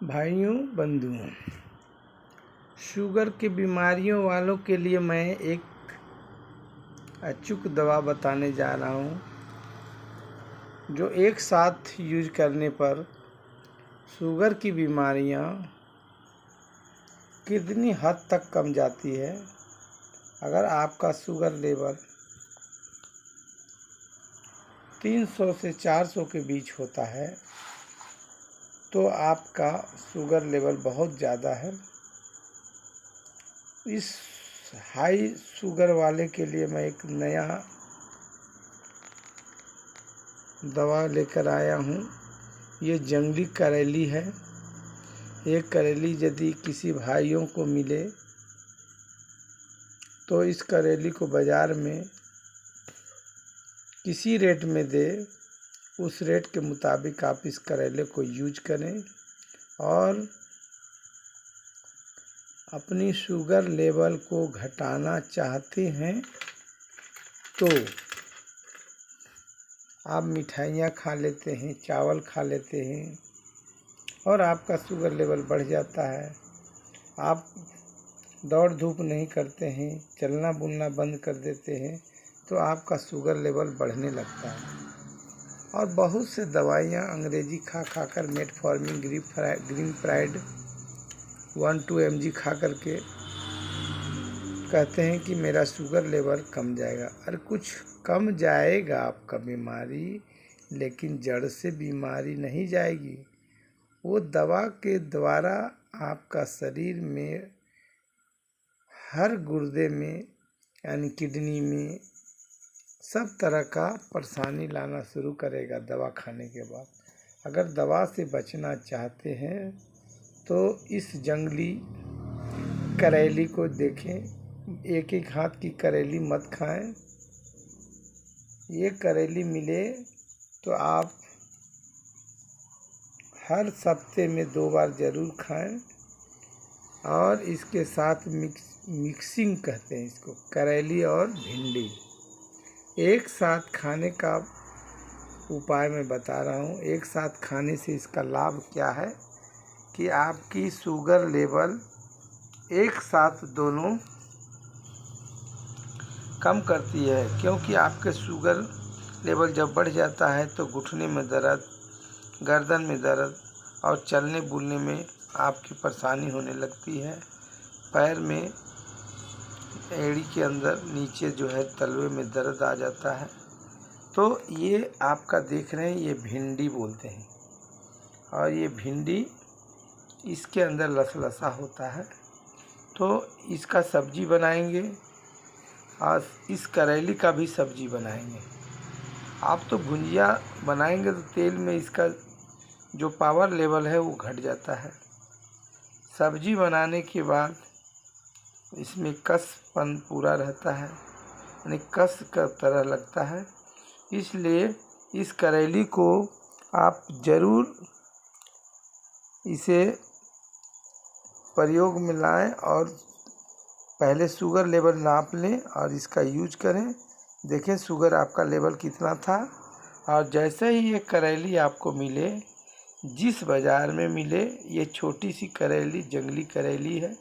भाइयों बंधुओं, शुगर की बीमारियों वालों के लिए मैं एक अचूक दवा बताने जा रहा हूँ, जो एक साथ यूज करने पर शुगर की बीमारियाँ कितनी हद तक कम जाती है। अगर आपका शुगर लेवल 300 से 400 के बीच होता है तो आपका शुगर लेवल बहुत ज़्यादा है। इस हाई शुगर वाले के लिए मैं एक नया दवा लेकर आया हूँ। ये जंगली करेली है। ये करेली यदि किसी भाइयों को मिले तो इस करेली को बाज़ार में किसी रेट में दे, उस रेट के मुताबिक आप इस करेले को यूज करें और अपनी शुगर लेवल को घटाना चाहते हैं तो आप मिठाइयाँ खा लेते हैं, चावल खा लेते हैं और आपका शुगर लेवल बढ़ जाता है। आप दौड़ धूप नहीं करते हैं, चलना बुलना बंद कर देते हैं तो आपका शुगर लेवल बढ़ने लगता है। और बहुत से दवाइयाँ अंग्रेजी खा कर मेटफॉर्मिन, ग्रीनप्राइड 1-2 mg खा करके कहते हैं कि मेरा शुगर लेवल कम जाएगा। अरे कुछ कम जाएगा आपका बीमारी, लेकिन जड़ से बीमारी नहीं जाएगी। वो दवा के द्वारा आपका शरीर में हर गुर्दे में यानी किडनी में सब तरह का परेशानी लाना शुरू करेगा दवा खाने के बाद। अगर दवा से बचना चाहते हैं तो इस जंगली करेली को देखें। एक एक हाथ की करेली मत खाएं। ये करेली मिले तो आप हर हफ्ते में 2 बार ज़रूर खाएं। और इसके साथ मिक्सिंग कहते हैं इसको, करेली और भिंडी एक साथ खाने का उपाय मैं बता रहा हूँ। एक साथ खाने से इसका लाभ क्या है कि आपकी शुगर लेवल एक साथ दोनों कम करती है। क्योंकि आपके शुगर लेवल जब बढ़ जाता है तो घुटने में दर्द, गर्दन में दर्द और चलने बुलने में आपकी परेशानी होने लगती है। पैर में एड़ी के अंदर नीचे जो है तलवे में दर्द आ जाता है। तो ये आपका देख रहे हैं, ये भिंडी बोलते हैं और ये भिंडी इसके अंदर लसलसा होता है। तो इसका सब्जी बनाएंगे और इस करेली का भी सब्जी बनाएंगे। आप तो भुंजिया बनाएंगे तो तेल में इसका जो पावर लेवल है वो घट जाता है। सब्जी बनाने के बाद इसमें कसपन पूरा रहता है, यानी कस का तरह लगता है। इसलिए इस करेली को आप ज़रूर इसे प्रयोग में लाएं और पहले शुगर लेवल नाप लें और इसका यूज करें। देखें शुगर आपका लेवल कितना था। और जैसे ही ये करेली आपको मिले, जिस बाज़ार में मिले, ये छोटी सी करेली जंगली करेली है।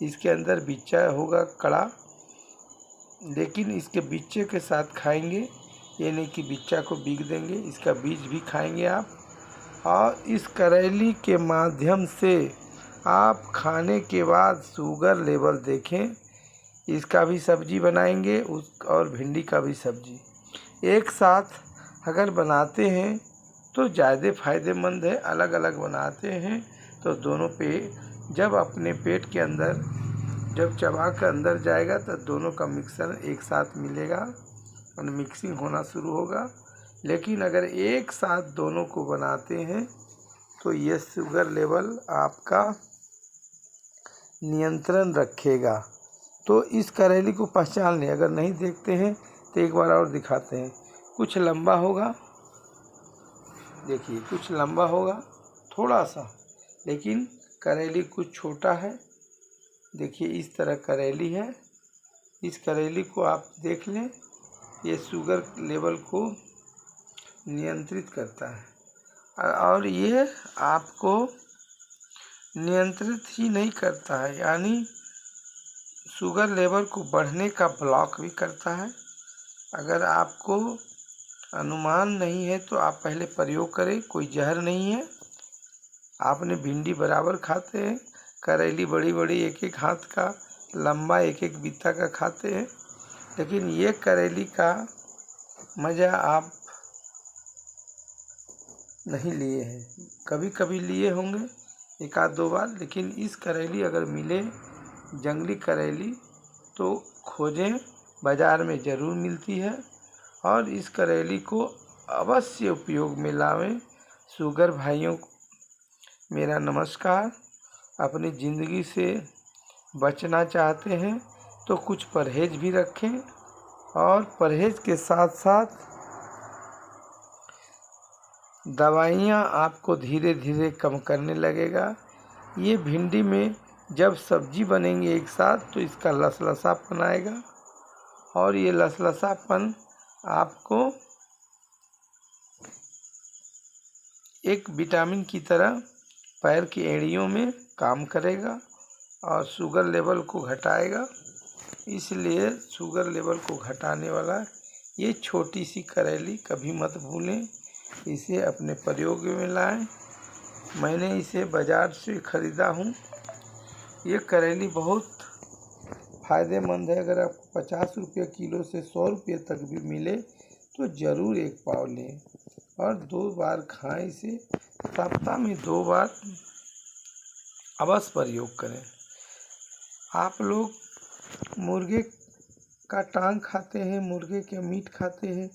इसके अंदर बिच्चा होगा कड़ा, लेकिन इसके बिच्चे के साथ खाएंगे, ये नहीं कि बिच्चा को बीग देंगे। इसका बीज भी खाएंगे आप। और इस करेली के माध्यम से आप खाने के बाद शुगर लेवल देखें। इसका भी सब्जी बनाएंगे और भिंडी का भी सब्जी एक साथ अगर बनाते हैं तो ज़्यादा फ़ायदेमंद है। अलग अलग बनाते हैं तो दोनों पे जब अपने पेट के अंदर जब चबा कर अंदर जाएगा तो दोनों का मिक्सर एक साथ मिलेगा और मिक्सिंग होना शुरू होगा। लेकिन अगर एक साथ दोनों को बनाते हैं तो ये शुगर लेवल आपका नियंत्रण रखेगा। तो इस करेली को पहचान लें। अगर नहीं देखते हैं तो एक बार और दिखाते हैं। कुछ लंबा होगा, देखिए कुछ लंबा होगा थोड़ा सा, लेकिन करेली कुछ छोटा है। देखिए इस तरह करेली है। इस करेली को आप देख लें, ये शुगर लेवल को नियंत्रित करता है और ये आपको नियंत्रित ही नहीं करता है, यानी शुगर लेवल को बढ़ने का ब्लॉक भी करता है। अगर आपको अनुमान नहीं है तो आप पहले प्रयोग करें, कोई जहर नहीं है। आपने भिंडी बराबर खाते हैं, करेली बड़ी बड़ी एक एक हाथ का लंबा एक एक बित्ता का खाते हैं, लेकिन ये करेली का मज़ा आप नहीं लिए हैं। कभी कभी लिए होंगे एक आध दो बार, लेकिन इस करेली अगर मिले जंगली करेली तो खोजें, बाज़ार में ज़रूर मिलती है। और इस करेली को अवश्य उपयोग में लावें। शुगर भाइयों को मेरा नमस्कार। अपनी ज़िंदगी से बचना चाहते हैं तो कुछ परहेज़ भी रखें, और परहेज़ के साथ साथ दवाइयाँ आपको धीरे धीरे कम करने लगेगा। ये भिंडी में जब सब्जी बनेंगे एक साथ तो इसका लसलसापन आएगा, और ये लसलसापन आपको एक विटामिन की तरह पैर की एड़ियों में काम करेगा और शुगर लेवल को घटाएगा। इसलिए शुगर लेवल को घटाने वाला ये छोटी सी करेली कभी मत भूलें, इसे अपने प्रयोग में लाएं। मैंने इसे बाज़ार से ख़रीदा हूँ। ये करेली बहुत फ़ायदेमंद है। अगर आपको 50 रुपये किलो से 100 रुपये तक भी मिले तो ज़रूर एक पाव लें और 2 बार खाएं। इसे सप्ताह में 2 बार अवश्य प्रयोग करें। आप लोग मुर्गे का टांग खाते हैं, मुर्गे के मीट खाते हैं,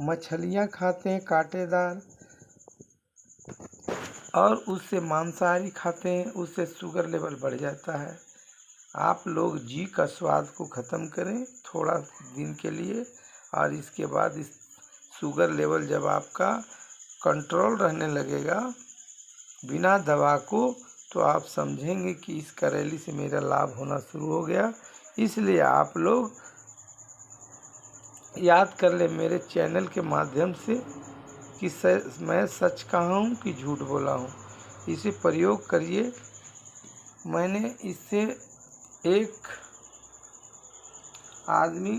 मछलियाँ खाते हैं कांटेदार, और उससे मांसाहारी खाते हैं, उससे शुगर लेवल बढ़ जाता है। आप लोग जी का स्वाद को ख़त्म करें थोड़ा दिन के लिए, और इसके बाद इस शुगर लेवल जब आपका कंट्रोल रहने लगेगा बिना दवा को, तो आप समझेंगे कि इस करेली से मेरा लाभ होना शुरू हो गया। इसलिए आप लोग याद कर ले मेरे चैनल के माध्यम से कि मैं सच कहा हूँ कि झूठ बोला हूँ। इसे प्रयोग करिए। मैंने इससे एक आदमी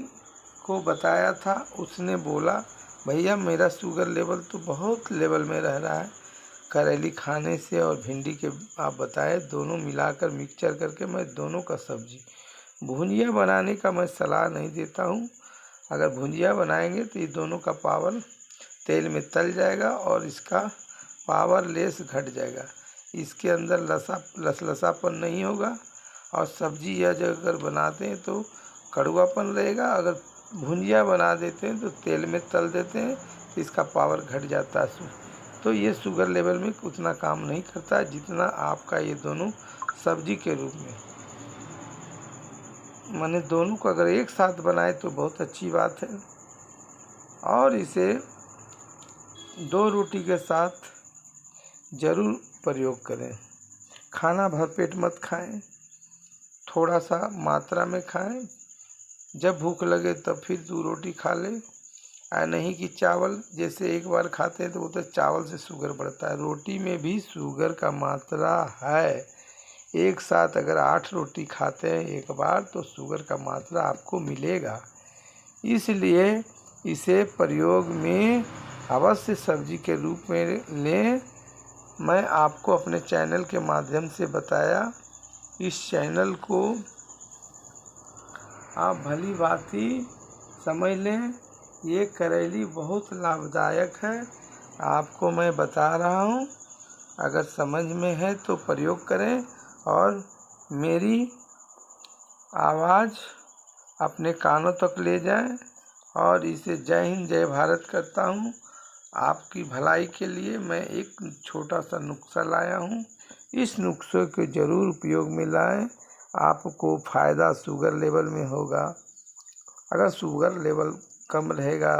को बताया था, उसने बोला भैया मेरा शुगर लेवल तो बहुत लेवल में रह रहा है करेली खाने से और भिंडी के आप बताए दोनों मिलाकर मिक्सचर करके मैं दोनों का सब्जी भुंजिया बनाने का मैं सलाह नहीं देता हूँ। अगर भुंजिया बनाएंगे तो ये दोनों का पावर तेल में तल जाएगा और इसका पावर लेस घट जाएगा। इसके अंदर लसलसापन नहीं होगा, और सब्जी या जो अगर बनाते हैं तो कड़वापन रहेगा। अगर भुंजिया बना देते हैं तो तेल में तल देते हैं तो इसका पावर घट जाता है। तो ये शुगर लेवल में उतना काम नहीं करता जितना आपका ये दोनों सब्जी के रूप में। मैंने दोनों को अगर एक साथ बनाए तो बहुत अच्छी बात है। और इसे 2 रोटी के साथ ज़रूर प्रयोग करें। खाना भरपेट मत खाएं, थोड़ा सा मात्रा में खाएं। जब भूख लगे तब फिर 2 रोटी खा लें। नहीं कि चावल जैसे एक बार खाते हैं तो वो तो चावल से शुगर बढ़ता है। रोटी में भी शुगर का मात्रा है। एक साथ अगर 8 रोटी खाते हैं एक बार तो शुगर का मात्रा आपको मिलेगा। इसलिए इसे प्रयोग में अवश्य सब्जी के रूप में लें। मैं आपको अपने चैनल के माध्यम से बताया। इस चैनल को आप भली भांति समझ लें। ये करेली बहुत लाभदायक है, आपको मैं बता रहा हूँ। अगर समझ में है तो प्रयोग करें और मेरी आवाज़ अपने कानों तक ले जाएं। और इसे जय हिंद जय भारत करता हूँ। आपकी भलाई के लिए मैं एक छोटा सा नुस्खा लाया हूँ। इस नुस्खे के ज़रूर उपयोग में लाएं, आपको फ़ायदा शुगर लेवल में होगा। अगर शुगर लेवल कम रहेगा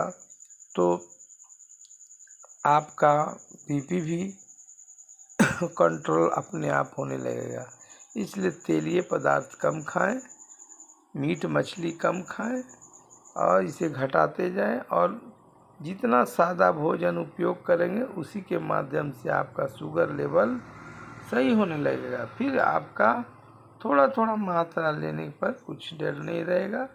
तो आपका बीपी भी कंट्रोल अपने आप होने लगेगा। इसलिए तेलीय पदार्थ कम खाएं, मीट मछली कम खाएं और इसे घटाते जाएं। और जितना सादा भोजन उपयोग करेंगे उसी के माध्यम से आपका शुगर लेवल सही होने लगेगा। फिर आपका थोड़ा थोड़ा मात्रा लेने पर कुछ डर नहीं रहेगा।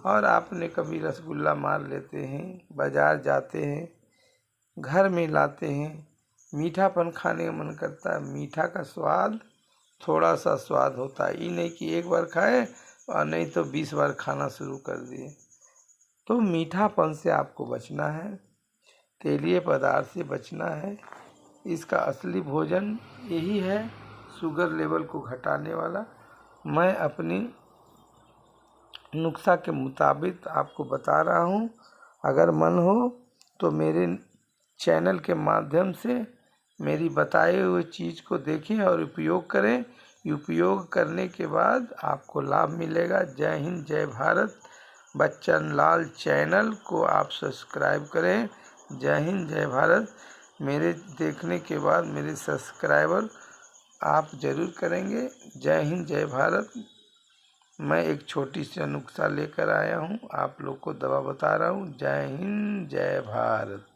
और आपने कभी रसगुल्ला मार लेते हैं, बाज़ार जाते हैं, घर में लाते हैं, मीठापन खाने का मन करता है। मीठा का स्वाद थोड़ा सा स्वाद होता है, ये नहीं कि एक बार खाए और नहीं तो 20 बार खाना शुरू कर दिए। तो मीठापन से आपको बचना है, तेलीय पदार्थ से बचना है। इसका असली भोजन यही है, शुगर लेवल को घटाने वाला। मैं अपनी नुस्खा के मुताबिक आपको बता रहा हूँ। अगर मन हो तो मेरे चैनल के माध्यम से मेरी बताए हुए चीज़ को देखें और उपयोग करें। उपयोग करने के बाद आपको लाभ मिलेगा। जय हिंद, जय भारत। बच्चन लाल चैनल को आप सब्सक्राइब करें। जय हिंद, जय भारत। मेरे देखने के बाद मेरे सब्सक्राइबर आप ज़रूर करेंगे। जय हिंद, जय भारत। मैं एक छोटी सी नुस्खा लेकर आया हूँ, आप लोग को दवा बता रहा हूँ। जय हिंद, जय भारत।